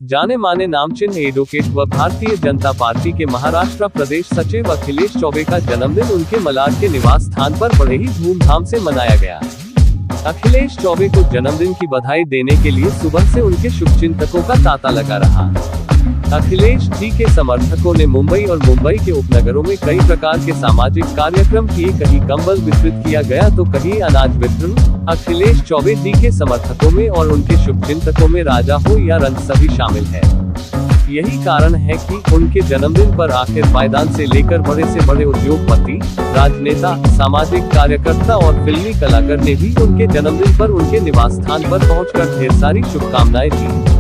जाने माने नामचीन एडवोकेट व भारतीय जनता पार्टी के महाराष्ट्र प्रदेश सचिव अखिलेश चौबे का जन्मदिन उनके मलाड के निवास स्थान पर बड़े ही धूमधाम से मनाया गया। अखिलेश चौबे को जन्मदिन की बधाई देने के लिए सुबह से उनके शुभचिंतकों का तांता लगा रहा। अखिलेश जी के समर्थकों ने मुंबई और मुंबई के उपनगरों में कई प्रकार के सामाजिक कार्यक्रम किए, कहीं कंबल वितरित किया गया तो कहीं अनाज वितरण। अखिलेश चौबे जी के समर्थकों में और उनके शुभचिंतकों में राजा हो या रंग सभी शामिल है। यही कारण है कि उनके जन्मदिन पर आखिर पायदान से लेकर बड़े से बड़े उद्योगपति, राजनेता, सामाजिक कार्यकर्ता और फिल्मी कलाकार ने भी उनके जन्मदिन पर उनके निवास स्थान पर पहुंचकर ढेर सारी शुभकामनाएं दी।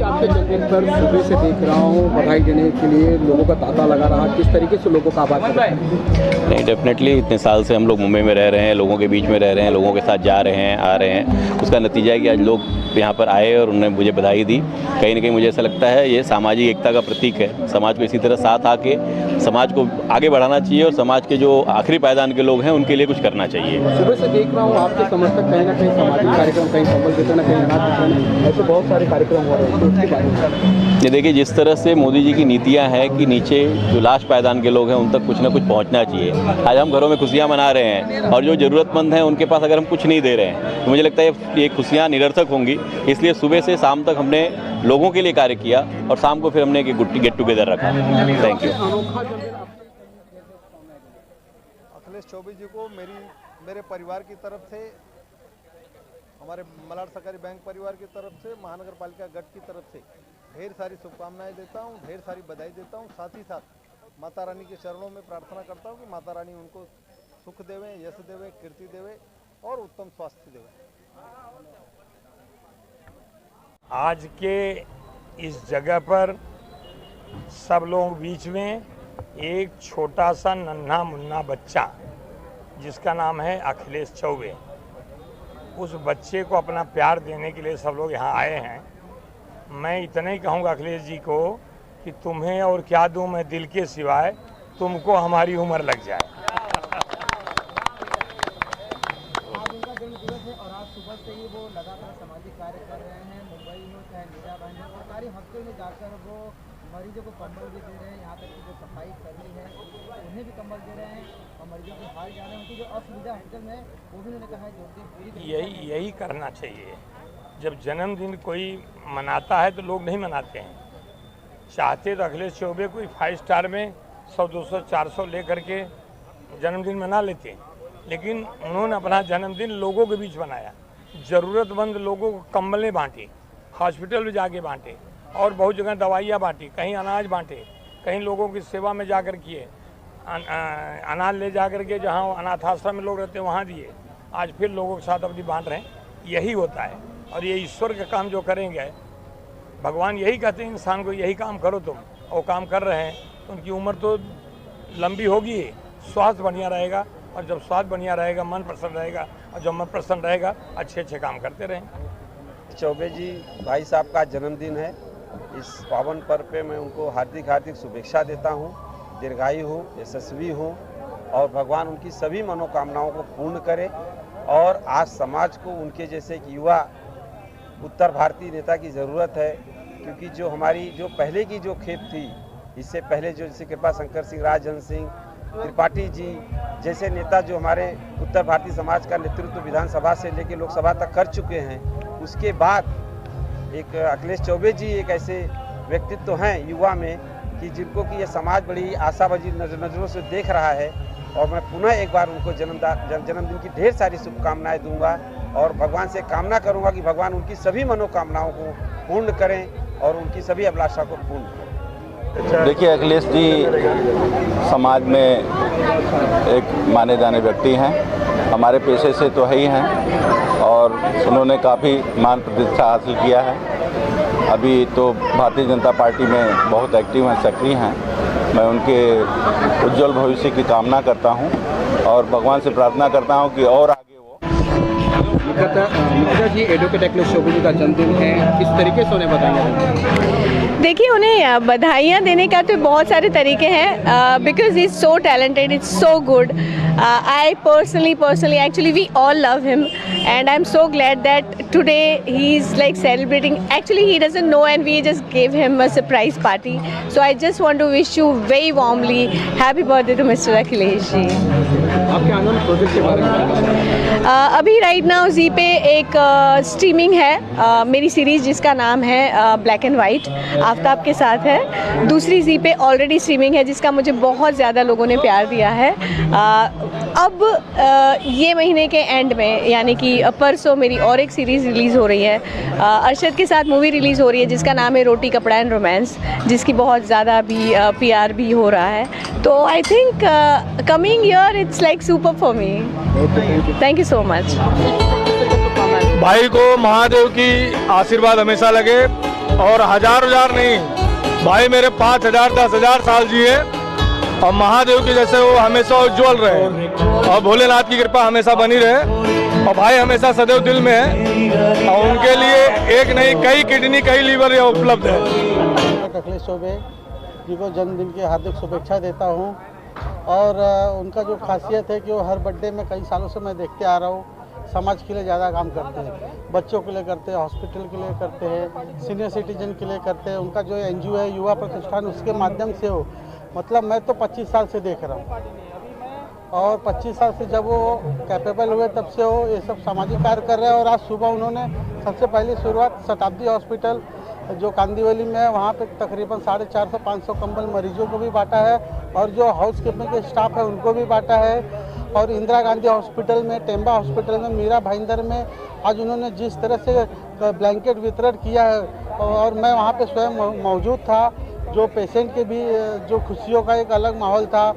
आपके जन्मदिन पर सुबह से देख रहा हूँ, बधाई देने के लिए लोगों का तांता लगा रहा। किस तरीके से लोगों का आभार कर रहे हैं? नहीं, डेफिनेटली इतने साल से हम लोग मुंबई में रह रहे हैं, लोगों के बीच में रह रहे हैं, लोगों के साथ जा रहे हैं, आ रहे हैं। उसका नतीजा है कि आज लोग यहाँ पर आए और उन्होंने मुझे बधाई दी। कहीं ना कहीं मुझे ऐसा लगता है ये सामाजिक एकता का प्रतीक है। समाज को इसी तरह साथ आके समाज को आगे बढ़ाना चाहिए और समाज के जो आखिरी पायदान के लोग हैं उनके लिए कुछ करना चाहिए। सुबह से देख रहा हूँ आपके समर्थक कहीं ना कहीं सामाजिक कार्यक्रम, कहीं कंबल वितरण, कहीं अनाज वितरण, ऐसे बहुत सारे कार्यक्रम हो रहे हैं, तो उसके बारे में ये देखिए, जिस तरह से मोदी जी की नीतियां हैं कि नीचे जो लास्ट पायदान के लोग हैं उन तक कुछ ना कुछ पहुंचना चाहिए। आज हम घरों में खुशियां मना रहे हैं और जो ज़रूरतमंद हैं उनके पास अगर हम कुछ नहीं दे रहे हैं तो मुझे लगता है ये खुशियां निरर्थक होंगी। इसलिए सुबह से शाम तक हमने लोगों के लिए कार्य किया और शाम को फिर हमने एक गेट टुगेदर रखा। Thank you. अखिलेश चौबे जी को मेरे परिवार की तरफ से, हमारे मलाड सहकारी बैंक परिवार की तरफ से, महानगर पालिका गढ़ की तरफ से ढेर सारी शुभकामनाएं देता हूं, ढेर सारी बधाई देता हूं। साथ ही साथ माता रानी के चरणों में प्रार्थना करता हूं कि माता रानी उनको सुख देवे, यश देवे, कीर्ति देवे और उत्तम स्वास्थ्य देवे। आज के इस जगह पर सब लोग बीच में एक छोटा सा नन्हा मुन्ना बच्चा जिसका नाम है अखिलेश चौबे, उस बच्चे को अपना प्यार देने के लिए सब लोग यहाँ आए हैं। मैं इतना ही कहूँगा अखिलेश जी को कि तुम्हें और क्या दूँ मैं दिल के सिवाय, तुमको हमारी उम्र लग जाए। आज उनका जन्मदिवस है और आज सुबह से ही वो लगातार सामाजिक कार्य कर रहे हैं। मुंबई में चाहे मीराबाई में, सरकारी हॉस्पिटल में जाकर वो मरीजों को कंबल भी दे रहे हैं। यहाँ तक कि जो सफाई कर्मी है उन्हें भी कंबल दे रहे हैं और मरीजों के हाल जाने, उनकी जो असुविधा हॉस्पिटल में वो भी उन्होंने कहा है जो यही करना चाहिए। जब जन्मदिन कोई मनाता है तो लोग नहीं मनाते हैं। चाहते तो अखिलेश चौबे कोई 5 स्टार में 100, 200, 400 लेकर के जन्मदिन मना लेते हैं, लेकिन उन्होंने अपना जन्मदिन लोगों के बीच मनाया। ज़रूरतमंद लोगों को कंबलें बांटी, हॉस्पिटल में जाके बांटे और बहुत जगह दवाइयाँ बांटी, कहीं अनाज बांटे, कहीं लोगों की सेवा में जाकर किए, अनाज ले जाकर के जहाँ अनाथ आश्रम में लोग रहते हैं वहाँ दिए। आज फिर लोगों के साथ अपनी बांट रहे हैं। यही होता है और ये ईश्वर का काम जो करेंगे, भगवान यही कहते हैं इंसान को, यही काम करो तुम, और काम कर रहे हैं तो उनकी उम्र तो लंबी होगी, स्वास्थ्य बढ़िया रहेगा और जब स्वास्थ्य बढ़िया रहेगा मन प्रसन्न रहेगा और जब मन प्रसन्न रहेगा अच्छे काम करते रहें। चौबे जी भाई साहब का जन्मदिन है। इस पावन पर्व पे मैं उनको हार्दिक शुभेच्छा देता हूँ। दीर्घायु हो, यशस्वी हो और भगवान उनकी सभी मनोकामनाओं को पूर्ण करे। और आज समाज को उनके जैसे एक युवा उत्तर भारतीय नेता की ज़रूरत है, क्योंकि जो हमारी जो पहले की जो खेप थी इससे पहले जो जैसे कृपा शंकर सिंह, राजहंस सिंह, त्रिपाठी जी जैसे नेता जो हमारे उत्तर भारतीय समाज का नेतृत्व विधानसभा से लेकर लोकसभा तक कर चुके हैं, उसके बाद एक अखिलेश चौबे जी एक ऐसे व्यक्तित्व हैं युवा में कि जिनको कि ये समाज बड़ी आशावादी नज़रों से देख रहा है। और मैं पुनः एक बार उनको जन्मदिन की ढेर सारी शुभकामनाएं दूंगा और भगवान से कामना करूंगा कि भगवान उनकी सभी मनोकामनाओं को पूर्ण करें और उनकी सभी अभिलाषा को पूर्ण करें। देखिए, अखिलेश जी समाज में एक माने जाने व्यक्ति हैं, हमारे पेशे से तो है ही हैं और उन्होंने काफ़ी मान प्रतिष्ठा हासिल किया है। अभी तो भारतीय जनता पार्टी में बहुत एक्टिव हैं, सक्रिय हैं। मैं उनके उज्जवल भविष्य की कामना करता हूं और भगवान से प्रार्थना करता हूं कि और आगे वो। निकिता जी, एडवोकेट अखिलेश चौबे जी का जन्मदिन है, किस तरीके से उन्हें बताएंगे? देखिए, उन्हें बधाइयाँ देने का तो बहुत सारे तरीके हैं because he is so talented, it's so good. I personally, actually we all love him and I'm so glad that today he's like celebrating. Actually he doesn't know and we just gave him a surprise party. So I just want to wish you very warmly happy birthday to Mr. Akhilesh ji. आपके आनंद project के बारे में अभी right now जी पे एक streaming है मेरी series जिसका नाम है ब्लैक एंड वाइट, आफ्ताब के साथ है. दूसरी जी पे ऑलरेडी स्ट्रीमिंग है जिसका मुझे बहुत ज़्यादा लोगों ने प्यार दिया है. अब ये महीने के एंड में यानी कि परसों मेरी और एक सीरीज़ रिलीज़ हो रही है. अरशद के साथ मूवी रिलीज़ हो रही है जिसका नाम है रोटी कपड़ा एंड रोमांस, जिसकी बहुत ज़्यादा अभी PR भी हो रहा है. तो I think coming year it's like super for me. Thank you so much. भाई को महादेव की आशीर्वाद हमेशा लगे और हजार नहीं, भाई मेरे 5,000 10,000 साल जिए और महादेव के जैसे वो हमेशा उज्जवल रहे और भोलेनाथ की कृपा हमेशा बनी रहे और भाई हमेशा सदैव दिल में है और उनके लिए एक नहीं कई किडनी कई लीवर ये उपलब्ध है. अखिलेश चौबे जी को जन्मदिन की हार्दिक शुभेच्छा देता हूं और उनका जो खासियत है कि वो हर बर्थडे में कई सालों से मैं देखते आ रहा हूं, समाज के लिए ज़्यादा काम करते हैं, बच्चों के लिए करते हैं, हॉस्पिटल के लिए करते हैं, सीनियर सिटीजन के लिए करते हैं. उनका जो NGO है युवा प्रतिष्ठान, उसके माध्यम से हो, मतलब मैं तो 25 साल से देख रहा हूँ और 25 साल से जब वो कैपेबल हुए तब से वो ये सब सामाजिक कार्य कर रहे हैं. और आज सुबह उन्होंने सबसे पहली शुरुआत शताब्दी हॉस्पिटल जो कांदीवली में है वहाँ पे तकरीबन 450-500 कंबल मरीजों को भी बांटा है और जो हाउस कीपिंग के स्टाफ है उनको भी बांटा है. और इंदिरा गांधी हॉस्पिटल में, टेम्बा हॉस्पिटल में, मीरा भाईंदर में आज उन्होंने जिस तरह से ब्लैंकेट वितरण किया है और मैं वहाँ पे स्वयं मौजूद था, जो पेशेंट के भी जो खुशियों का एक अलग माहौल था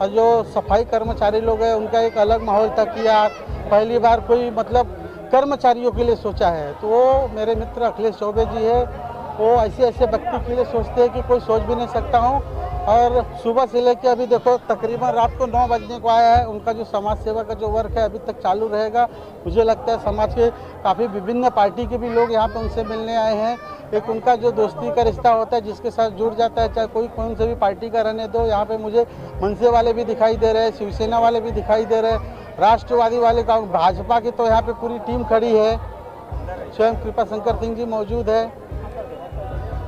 और जो सफाई कर्मचारी लोग हैं उनका एक अलग माहौल था कि यार पहली बार कोई मतलब कर्मचारियों के लिए सोचा है. तो वो मेरे मित्र अखिलेश चौबे जी है, वो ऐसे व्यक्ति के लिए सोचते हैं कि कोई सोच भी नहीं सकता हूँ. और सुबह से लेकर अभी देखो तकरीबन रात को 9 बजने को आया है. उनका जो समाज सेवा का जो वर्क है अभी तक चालू रहेगा. मुझे लगता है समाज के काफ़ी विभिन्न पार्टी के भी लोग यहाँ पे उनसे मिलने आए हैं. एक उनका जो दोस्ती का रिश्ता होता है जिसके साथ जुड़ जाता है, चाहे कोई कौन से भी पार्टी का रहने दो. यहाँ पे मुझे मनसे वाले भी दिखाई दे रहे हैं, शिवसेना वाले भी दिखाई दे रहे हैं, राष्ट्रवादी वाले का, भाजपा की तो यहाँ पे पूरी टीम खड़ी है, स्वयं कृपा शंकर सिंह जी मौजूद है.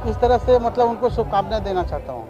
इस तरह से मतलब उनको शुभकामनाएं देना चाहता हूँ.